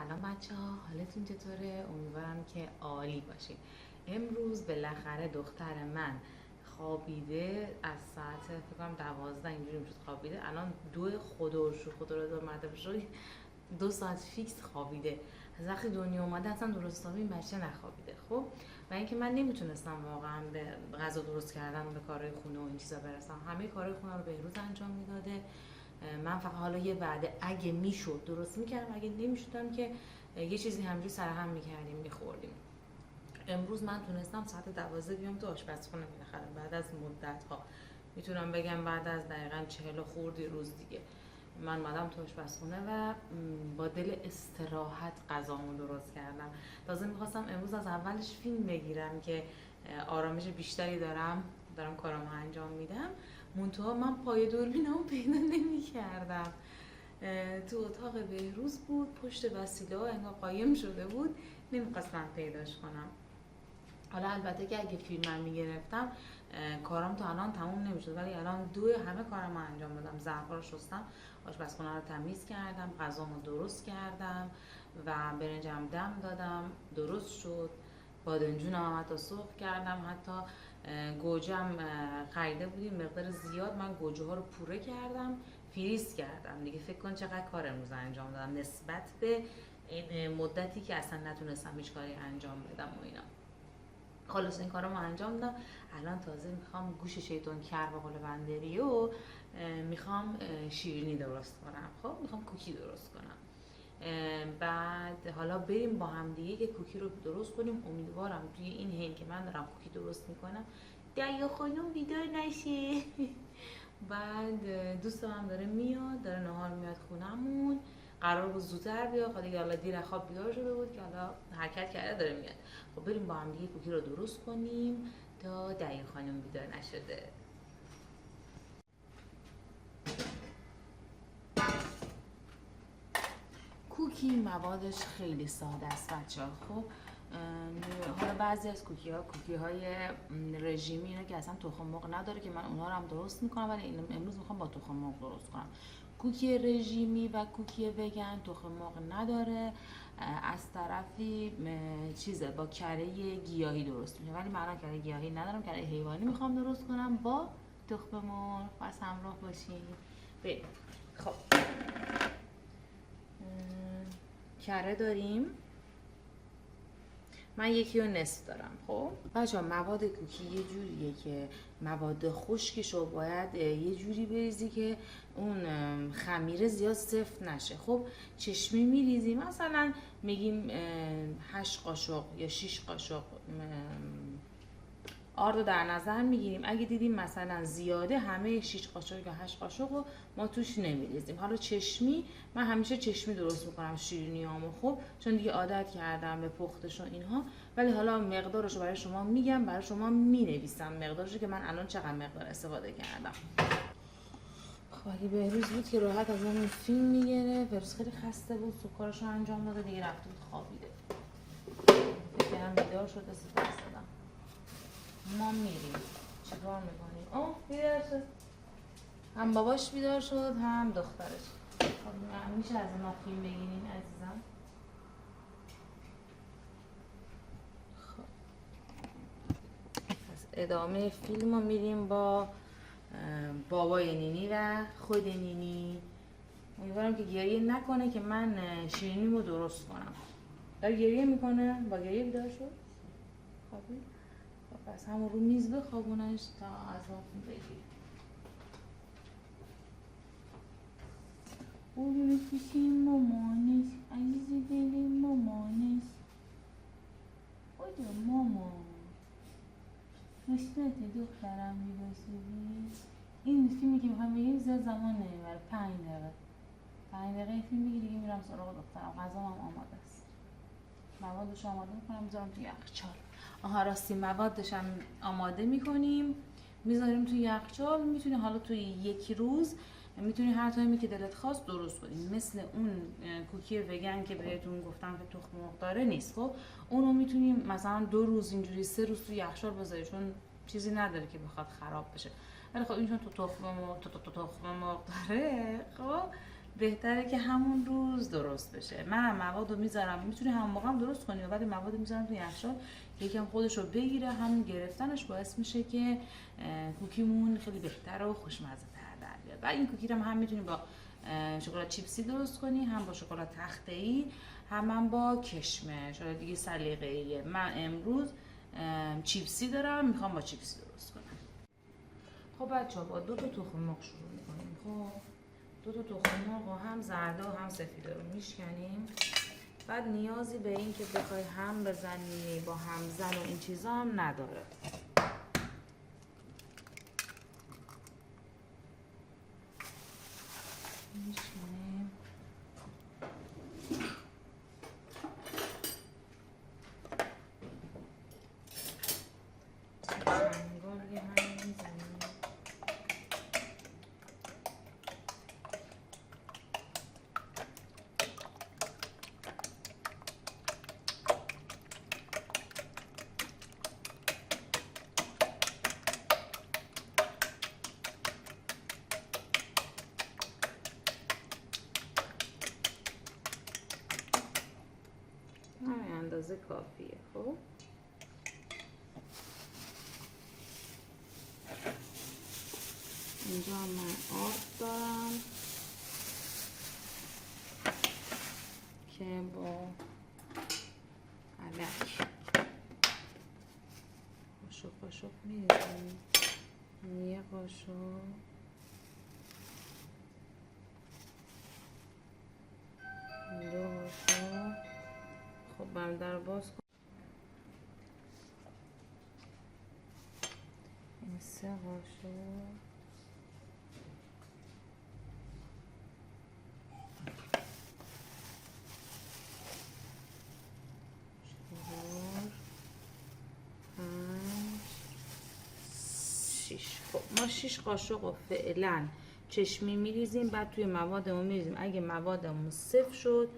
سلام بچه‌ها، حالتون چطوره؟ امیدوارم که عالی باشید. امروز بالاخره دختر من خوابیده از ساعت فکر کنم 12 اینجوری میشد خوابیده. الان 2 خدا رو اومده بشه 2 ساعت فیکس خوابیده. از وقتی دنیا اومده اصلا درست حسابی این بچه نخوابیده. خب و اینکه من نمیتونستم واقعا به غذا درست کردن و به کارهای خونه و این چیزا برسم. همه کارهای خونه رو بهروز انجام میداده. من فقط حالا یه وعده اگه میشد درست میکردم، اگه نمیشدم که یه چیزی همجوری سرهم میکردیم میخوردیم. امروز من تونستم ساعت 12 بیام تو آشپزخونه بالاخره بعد از مدت ها، میتونم بگم بعد از دقیقاً 40 خوردی روز دیگه من اومدم تو آشپزخونه و با دل استراحت غذامو درست کردم. تازه میخواستم امروز از اولش فیلم بگیرم که آرامش بیشتری دارم کارامو انجام میدم. منتها من پای دوربینمو پیدا نمی‌کردم. تو اتاق بهروز بود، پشت وسیله ها انگار قایم شده بود، نمیخواستم پیداش کنم. حالا البته که اگه فیلمم میگرفتم کارام تا الان تموم نمیشد، ولی الان همه کارامو انجام دادم. ظرفا رو شستم، آشپزخونه رو تمیز کردم، غذامو درست کردم و برنجم دم دادم، درست شد. بادمجونم هم حتی سرخ کردم، حتی گوجم خریده بودیم مقدار زیاد، من گوجه ها رو پوره کردم فریز کردم دیگه. فکر کن چقدر کار امروز انجام دادم نسبت به این مدتی که اصلا نتونستم هیچ کاری انجام بدم و اینا. خلاص این کارامو انجام دادم. الان تازه میخوام گوش شیطان کر به قول بندری و میخوام شیرینی درست کنم. خب میخوام کوکی درست کنم. بعد حالا بریم با هم دیگه که کوکی رو درست کنیم. امیدوارم توی این حین که من دارم کوکی درست میکنم دریا خانم بیدار نشه. بعد دوستم هم داره میاد، داره نهار میاد خونمون. قرار بود زودتر بیاد، خب دیگه حالا دیر خواب بیدار شده بود که حالا حرکت کرده داره میاد. خب بریم با هم دیگه کوکی رو درست کنیم تا دریا خانم بیدار نشده. کوکی موادش خیلی ساده است بچه‌ها. خب حالا بعضی از کوکی های رژیمی اینا که اصلا تخم مرغ نداره که من اونها رو هم درست میکنم، ولی امروز میخوام با تخم مرغ درست کنم. کوکی رژیمی و کوکی وگن تخم مرغ نداره، از طرفی چیزه با کره گیاهی درست میشه، ولی من کره گیاهی ندارم، کره حیوانی میخوام درست کنم با تخم مرغ. پس همراه باشین. بریم. خب کره داریم، من یکی رو نصف دارم. خب بچه‌ها مواد کوکی یه جوریه که مواد خشکشو باید یه جوری بریزی که اون خمیره زیاد سفت نشه. خب چشمی میریزی، مثلا میگیم 8 قاشق یا 6 قاشق آرد رو در نظر میگیریم. اگه دیدیم مثلا زیاده همه 6 قاشق یا 8 قاشق رو ما توش نمیریزیم. حالا چشمی من همیشه چشمی درست میکنم شیرینیامو، خب چون دیگه عادت کردم به پختش و اینها. ولی حالا مقدارش رو برای شما میگم، برای شما مینویسم مقدارش که من الان چقدر مقدار استفاده کردم. خب اگه بهروز بود که راحت از اون فیلم میگیره. بهروز خیلی خسته بود، کارش رو انجام داده دیگه، رفته بود خوابیده. فکرم بیدار شد استفاده دادم. ما میریم چیکار میکنیم؟ اوه بیدار شد، هم باباش بیدار شد هم دخترش. خب میشه از ما فیلم بگیرین عزیزم؟ خب پس ادامه فیلم رو میریم با بابای نینی و خود نینی. امیدوارم که گریه نکنه که من شیرینیمو درست کنم. داره گریه میکنه؟ با گریه بیدار شد؟ خوابید؟ پس همون رو میز بخوابونش تا از آن بگیر. قربون پیشی مامانش، عزیز دل مامانش. کجا مامان؟ نشنت دخترم میباشی؟ این فیلمی که میخوام بگیم زیاد زمان نمیبره، 5 دقیقه. 5 دقیقه فیلم میگی دیگه میرم سراغ دخترم. غذام هم آماده است. موادش آماده میکنم میذارم توی یخچال. آها راستی موادش هم آماده میکنیم میذاریم توی یخچال. میتونی حالا توی 1 روز میتونی هر تایمی که دلت خواست درست کنی. مثل اون کوکی وگن که بهتون گفتم که تخم مرغ داره نیست. خب اونو میتونی مثلا 2 روز اینجوری 3 روز توی یخچال بذاری، چون چیزی نداره که بخواد خراب بشه. ولی خب این چون تو تخم مرغ داره، خب بهتره که همون روز درست بشه. من مواد رو میذارم، میتونی همون موقع هم درست کنی، ولی مواد رو میذارم تو یخچال یکم خودش رو بگیره. همون گرفتنش باعث میشه که کوکیمون خیلی بهتر و خوشمزه تر در بیاد. و این کوکی رو هم میتونی با شکلات چیپسی درست کنی، هم با شکلات تخته‌ای، هم با کشمش. حالا دیگه سلیقه‌ایه. من امروز چیپسی دارم، میخوام با چیپسی درست کنم. خب بچه‌ها با 2 تا تخم مرغ شروع می‌کنیم. خب 2 تا تخم مرغ هم زرده و هم سفیده رو میشکنیم. بعد نیازی به این که بخوای هم بزنی با همزن و این چیزا هم نداره. میشکنیم. چنگالی هم میزنیم. همین اندازه کافیه. خب اینجا من آرد دارم که با علک قاشق میریزیم. یه قاشق، دو قاشق. خب برم در باز کن. این 3 قاشق، خب ما 6 قاشق رو فعلا چشمی میریزیم، بعد توی موادمون میریزیم. اگه موادمون صفر شد،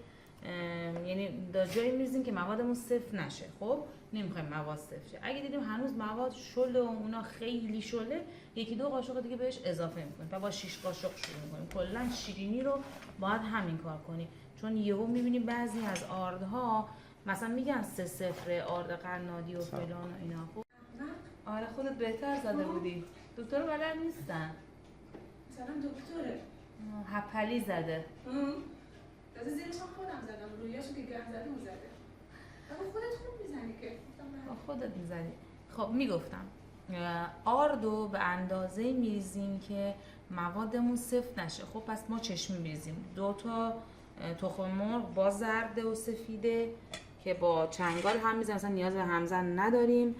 یعنی در جایی میریزیم که موادمون صفر نشه. خب نمیخوایم مواد صفر شه. اگه دیدیم هنوز مواد شله و اونا خیلی شله، 1-2 قاشق دیگه بهش اضافه میکنیم و با 6 قاشق شروع میکنیم. کلا شیرینی رو باید همین کار کنیم، چون یهو میبینیم بعضی از آردها مثلا میگن 3-0 آرد قنادی و فلان و اینا. خب آره خودت بهتر زده بودی. دکتر بلد نیستن. مثلا دکتره هپلی زده. تازه زیرش هم خودم زدم، رویاشو که گرم زده اون زده. اما خودت خوب میزنی که. خودت میزنی. خب میگفتم آردو به اندازه میریزیم که موادمون صفر نشه. خب پس ما چشمی میریزیم. 2 تا تخم مرغ با زرده و سفیده که با چنگال هم میزنیم، مثلا نیاز به همزن نداریم،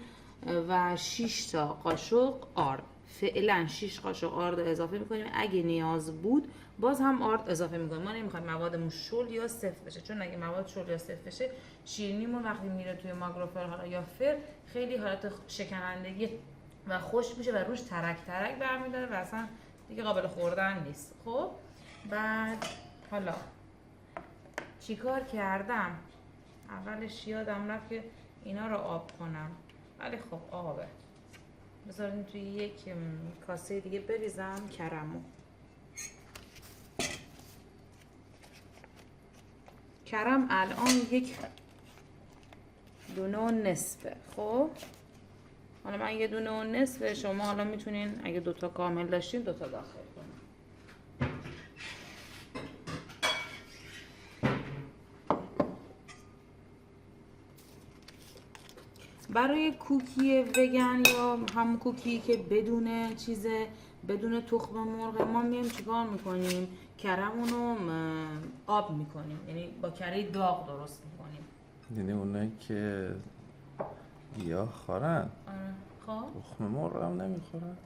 و 6 تا قاشق آرد. فعلا 6 قاشق آرد اضافه میکنیم. اگه نیاز بود باز هم آرد اضافه میکنیم. ما نمیخوایم موادمون شل یا سفت بشه، چون اگه مواد شل یا سفت بشه شیرینیمون وقتی میره توی ماگروفر یا فر خیلی حالت شکنندگی و خشک میشه و روش ترک برمیداره و اصلا دیگه قابل خوردن نیست. خب بعد حالا چیکار کردم؟ اولش یادم رفت که اینا رو آب کنم، ولی خب آبه. بذاریم توی یک کاسه دیگه بریزم کرمو. کرم الان 1 دونه و نصفه. خب حالا من 1 دونه و نصفه، شما حالا میتونین اگه 2 تا کامل داشتین 2 تا داخل کنین. برای کوکی وگن یا هم کوکی که بدون چیزه، بدون تخم مرغ، ما میایم چیکار میکنیم؟ کرمون رو آب میکنیم، یعنی با کره داغ درست میکنیم. یعنی اونایی که گیاه خورن خب تخم مرغ هم نمیخورن؟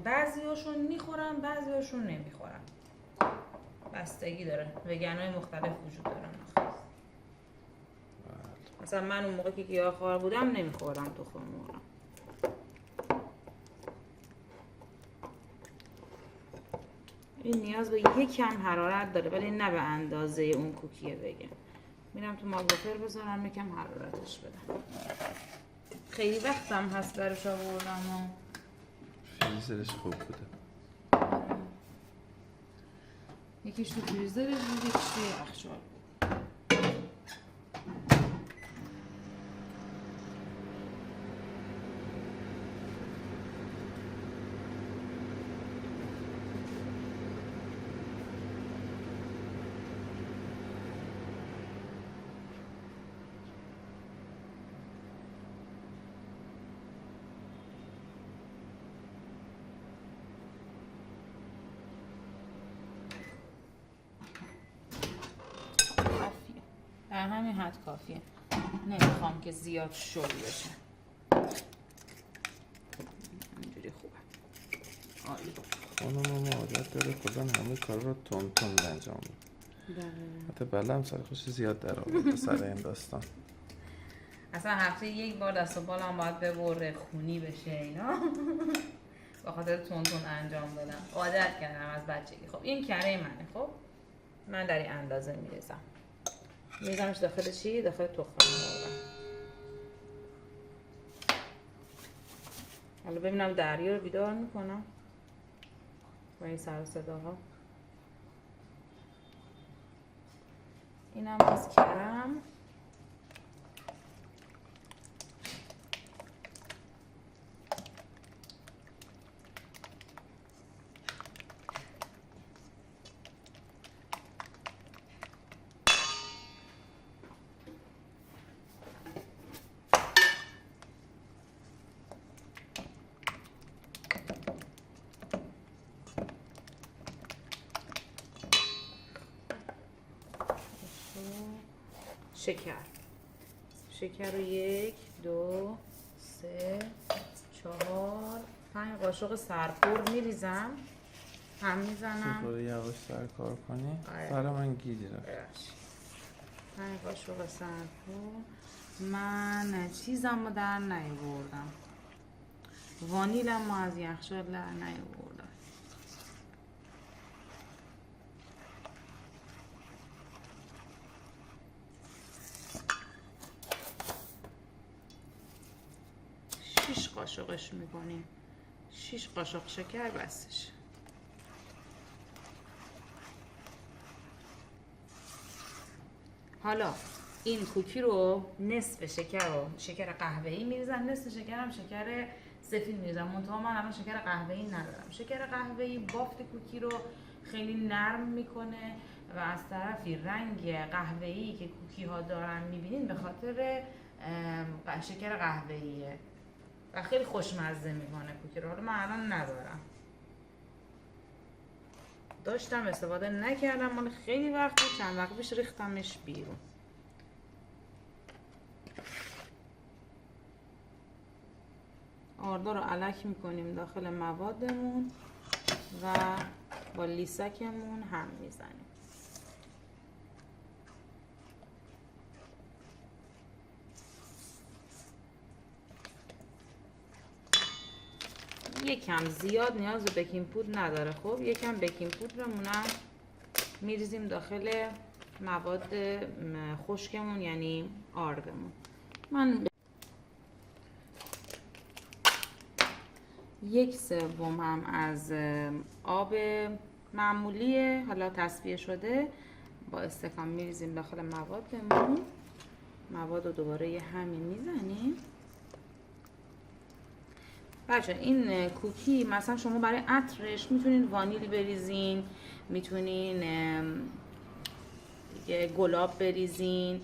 بعضیاشون میخورن، بعضیاشون نمیخورن، بستگی داره. وگنای مختلف وجود دارن. مثلا من اون موقع که گیاهخوار بودم نمیخوردم تخم مرغ. این نیاز به یکم حرارت داره، ولی نه به اندازه اون کوکیه وگن. میرم تو ماگروفر بذارم یکم حرارتش بدم. خیلی وقتم هست برش آوردم. خیلی سرش خوب بوده. یکیش تو فریزر بود، یکیش توی یخچال. در همین حد کافیه. نمیخوام که زیاد شل بشه. اینجوری خوبه. عالی. خانم عادت داره کلا همه کار رو تون تون انجام میده. حتی بلم سر خوش زیاد در آورده سر این داستان. اصلا هفته یک بار دست و بالم باید ببره خونی بشه اینا. با خاطر تون تون انجام بدم. عادت کردم از بچگی. خب این کره منه. خب من در این اندازه میریزم. میریزمش داخل چی؟ داخل تخم مرغ. حالا ببینم دریا رو بیدار میکنم با این سر و صداها. اینم از کرم. شکر رو 1 2 3 4 5 قاشق سرپور میریزم. هم میزنم. تو یواش سر کار کنی. آره. سر من گیری رفت. 5 قاشق سرپور. من چیزم رو در نیاوردم. وانیلم رو از یخچال در نیاوردم. قاشقش میکنیم. 6 قاشق شکر بسش. حالا این کوکی رو نصف شکر قهوه‌ای میریزم، نصف شکر هم شکر سفید میریزم. منتها من الان شکر قهوه‌ای ندارم. شکر قهوه‌ای بافت کوکی رو خیلی نرم میکنه و از طرفی رنگ قهوه‌ای که کوکی ها دارن میبینین به خاطر شکر قهوه‌ایه و خیلی خوشمزه میکنه کوکی رو. حالا من الان ندارم، داشتم استفاده نکردم، مال خیلی وقت بود، چند وقت پیش ریختمش بیرون. آردا رو الک میکنیم داخل موادمون و با لیسکمون هم میزنیم. یکم زیاد نیاز به بیکینگ پودر نداره. خب یکم بیکینگ پودرمونم میریزیم داخل مواد خشکمون یعنی آردمون. من 1/3 هم از آب معمولی حالا تصفیه شده با استکان میریزیم داخل موادمون. مواد رو دوباره یه همین میزنیم. بچه این کوکی مثلا شما برای عطرش میتونین وانیل بریزین، میتونین گلاب بریزین،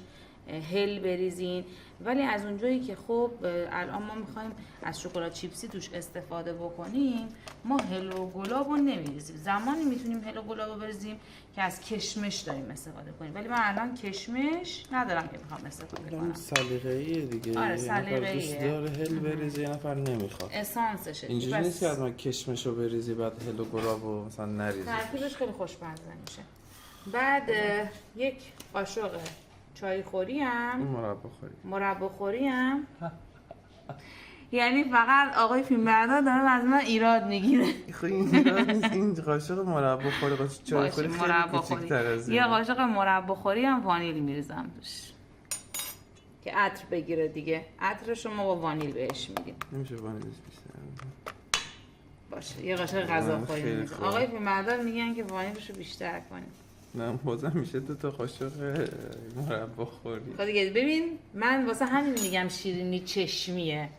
هل بریزین، ولی از اونجایی که خب الان ما میخوایم از شکلات چیپسی توش استفاده بکنیم، ما هل و گلاب رو نمیریزیم. زمانی میتونیم هل و گلاب رو بریزیم که از کشمش داریم استفاده کنیم، ولی من الان کشمش ندارم که میخوام استفاده کنم. سلیقه‌ایه دیگه. آره سلیقه‌ایه. دوست داره هل بریزه، یه نفر نمیخواد. اسانسشه. اینجوری نیست که حتما کشمش رو بریزی بعد هل و گلاب رو مثلا نریزی. ترکیبش خیلی خوشمزه میشه. بعد 1 قاشق چای خوری هم مربا خوری هم یعنی فقط آقای فیلمبردار داره از من ایراد میگیره. خب این ایراد نیست، این قاشق مربا خوری قاشق چای خوری خیلی کوچیک‌تر از اینه. یه قاشق مربا خوری هم وانیل میریزم توش که عطر بگیره دیگه. عطرش رو ما با وانیل بهش میدیم. نمیشه وانیلش بیشتر. باشه یه قاشق غذاخوری خیلی میزن. خوب. آقای فیلمبردار میگن که وانیلشو بیشتر کنیم. نه بازم میشه 2 تا قاشق مربا خوری. خب دیگه ببین من واسه همین میگم شیرینی چشمیه.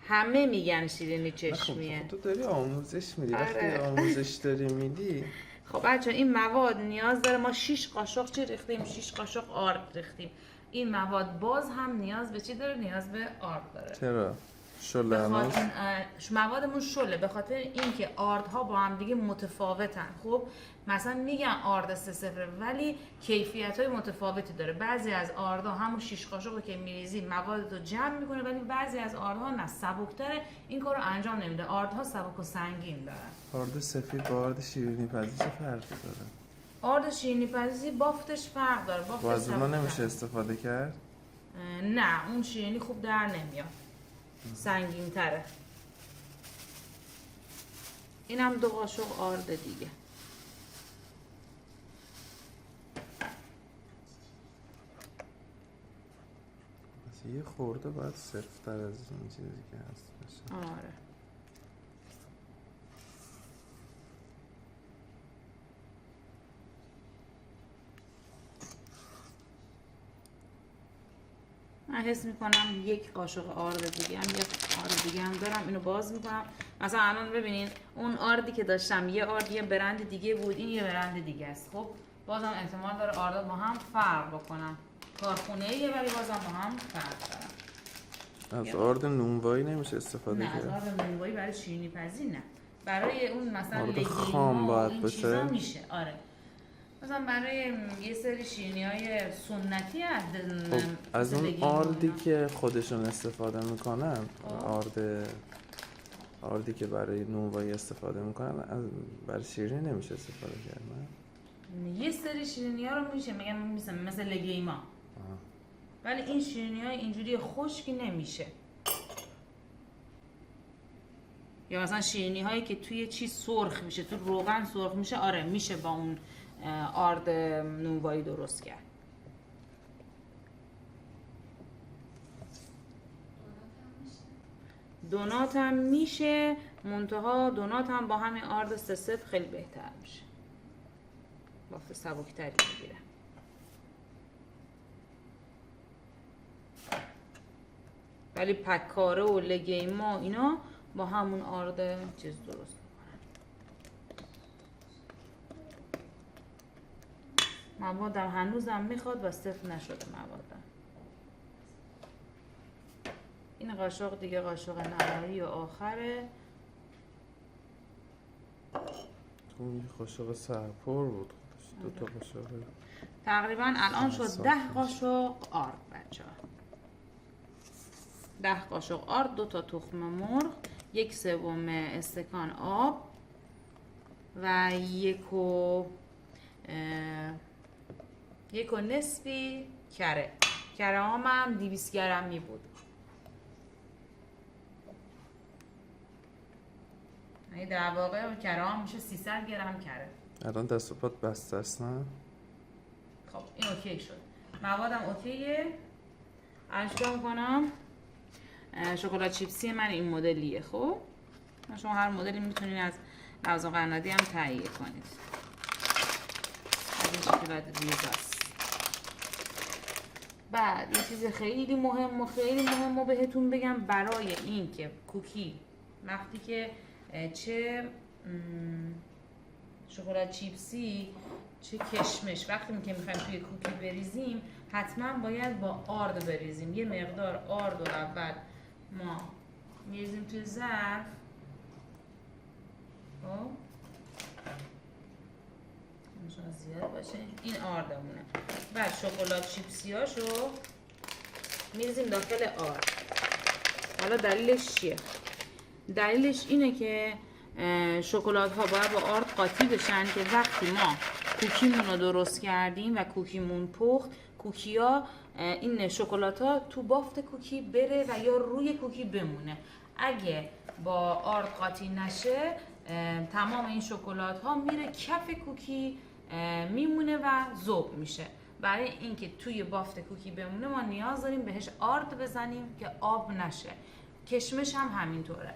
همه میگن شیرینی چشمیه. خب تو داری آموزش میدی. وقتی آره. آموزش داری میدی خب بچه این مواد نیاز داره، ما 6 قاشق چی ریختیم؟ 6 قاشق آرد ریختیم. این مواد باز هم نیاز به چی داره؟ نیاز به آرد داره. چرا؟ شله به هنوز؟ خاطر موادمون شله، به خاطر اینکه آردها با هم دیگه متفاوتن. خب مثلا میگن آرد 3-0 ولی کیفیت های متفاوتی داره. بعضی از آردها همون 6 قاشق رو که میریزی موادتو جمع میکنه، ولی بعضی از آردها نه، سبکتره، این کار رو انجام نمیده. آردها سبک و سنگین دارن. آرد سفید با آرد شیرینی پزی چه فرقی داره؟ آرد شیرینی پزی بافتش فرق داره. با بافتش از اونا سبک‌تره. نمیشه استفاده کرد؟ نه اون شیرینی خوب در نمیاد، سنگین تره. اینم 2 قاشق آرد دیگه. یه خورده باید سفت‌تر از این چیزی که هست بشه. آره من حس میکنم 1 قاشق آرد دیگه هم، 1 آرد دیگه هم دارم، اینو باز میکنم. مثلا الان ببینین اون آردی که داشتم یه آرد یه برند دیگه بود، این یه برند دیگه است. خب بازم احتمال داره آردا با هم فرق بکنن، کارخونه یه ولی بازم با هم فرق دارن. از آرد نونوایی نمیشه استفاده نه از کرد؟ آرد نونوایی برای شیرینی پزی نه، برای اون مثلا آرد لگیما خام و باید این باشه؟ چیزا میشه. آره مثلا برای یه سری شیرینی های سنتی هست. خب از مثل اون لگیما و آردی اینا. که خودشون استفاده میکنن، خب. آردی که برای نونوایی استفاده میکنن برای شیرینی نمیشه استفاده کرد نه؟ یه سری شیرینی ها رو میشه، میگم مثل لگیما، ولی این شیرینی های اینجوری خشکی نمیشه. یا مثلا شیرینی هایی که توی چیز سرخ میشه، تو روغن سرخ میشه، آره میشه با اون آرد نونوایی درست کرد. دونات هم میشه، منتها دونات هم با همین آرد 3-0 خیلی بهتر میشه، بافت سبکتری میگیره. ولی پکاره و لگیما اینا با همون آرد چیز درست میکنن. موادم هنوزم میخواد و صفر نشده موادم. این قاشق دیگه قاشق نهایی و آخره. اون یه قاشق سرپر بود خودش، 2 تا قاشق. تقریبا الان شد صاف 10 قاشق آرد بچه ها. 10 قاشق آرد، 2 تا تخم مرغ، 1/3 استکان آب و 1.5 کره. کره هم 200 گرمی بود. یعنی در واقع کره هم میشه 300 گرم کره. الان دست و پات بسته است نه؟ خب این اوکی شد. موادم اوکیه. الان چیکار میکنم؟ شکلات چیپسی من این مدلیه. خب شما هر مدلی میتونید از لوازم قنادی هم تهیه کنید. از این شکلات ریزاست. بعد یه چیز خیلی مهم و بهتون بگم، برای این که کوکی وقتی که چه شکلات چیپسی چه کشمش وقتی که میخوایم توی کوکی بریزیم حتما باید با آرد بریزیم. یه مقدار آرد رو اول ما میریزیم توی ظرف. خب شاید زیاد باشه، این آردمونه. بعد شکلات چیپسی هاشو میریزیم داخل آرد. حالا دلیلش چیه؟ دلیلش اینه که شکلات ها باید با آرد قاطی بشن که وقتی ما کوکیمون رو درست کردیم و کوکیمون پخت، کوکی ها این شکلات ها تو بافت کوکی بره و یا روی کوکی بمونه. اگه با آرد قاطی نشه تمام این شکلات ها میره کف کوکی میمونه و ذوب میشه. برای اینکه توی بافت کوکی بمونه ما نیاز داریم بهش آرد بزنیم که آب نشه. کشمش هم همینطوره.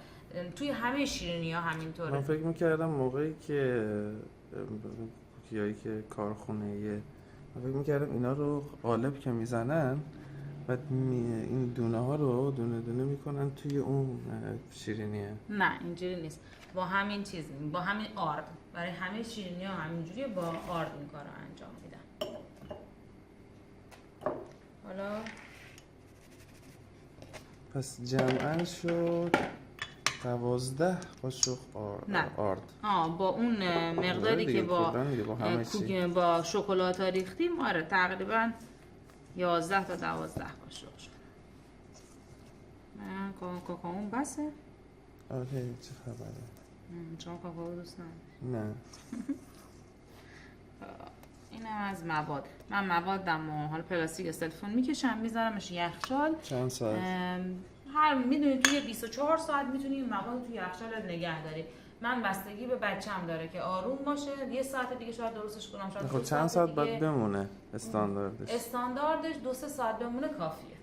توی همه شیرینی ها من همینطوره. فکر میکردم موقعی که کوکیایی که کارخونه‌ایه، من فکر میکردم اینا رو قالب که میزنن بعد این دونه ها رو دونه دونه میکنن توی اون شیرینیه. نه اینجوری نیست، با همین چیز، با همین آرد برای همه شیرینی ها همینجوریه، با آرد این کار رو انجام میدن. حالا پس جمعاً شد 12 قاشق نه. آرد. با اون مقداری که با همه چی. با شکلات ها ریختیم، آره تقریبا 11 تا 12 قاشق شد. من کاکائوم بسه؟ آره چه خبره؟ شما کاکائو دوست نداری؟ نه. اینم از مواد. من موادم و حالا پلاستیک استلفون میکشم میذارمش یخچال. چند ساعت؟ هر میدونی توی 24 ساعت میتونی مواد توی یخچال نگه داری. من بستگی به بچه‌م داره که آروم باشه، یه ساعت دیگه شاید درستش کنم، شاید خب چند ساعت باید بمونه استانداردش؟ استانداردش 2-3 ساعت بمونه کافیه.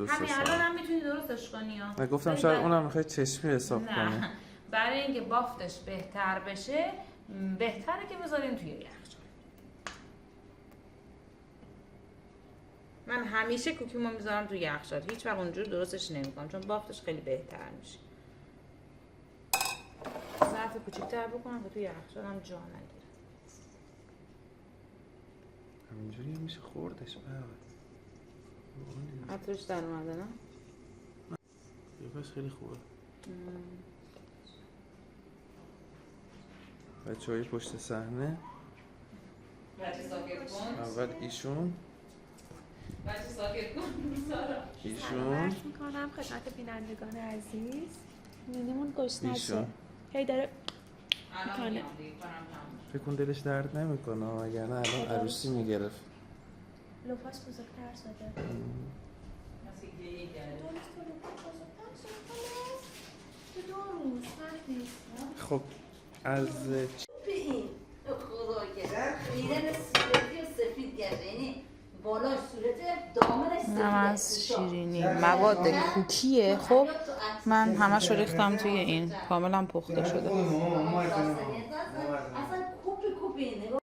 همین الان هم میتونی درستش کنی ها. من گفتم شاید اونم میخوای چشمی حساب کنی. نه، برای اینکه بافتش بهتر بشه بهتره که بذاریم توی یخچال. من همیشه کوکیمو میذارم توی یخچال، هیچ وقت اونجور درستش نمیکنم چون بافتش خیلی بهتر میشه. ظرف کوچیک‌تر بکنم که توی یخچالم جا نگیره. همینجوری میشه خوردش عطرش در اومده نه؟ بس خیلی خوبه. بچه‌های پشت صحنه. بچه ساکت کن. اول ایشون. بچه ساکت کن. ایشون. عرض میکنم خدمت بینندگان عزیز، مینیمون گشنشه ایشون. هی داره الان میکنه. فکر کن دلش درد نمیکنه وگرنه الان عروسی میگرفت. لوفاش بزرگتر شده. خب از این خدا که میرن صورتی و سفید کرده، یعنی بالاش صورت دامنش سفید. اینم از شیرینی مواد کوکیه. خب من همش رو ریختم توی این، کاملا پخته شده. اصلا کوپی کوپی نگاه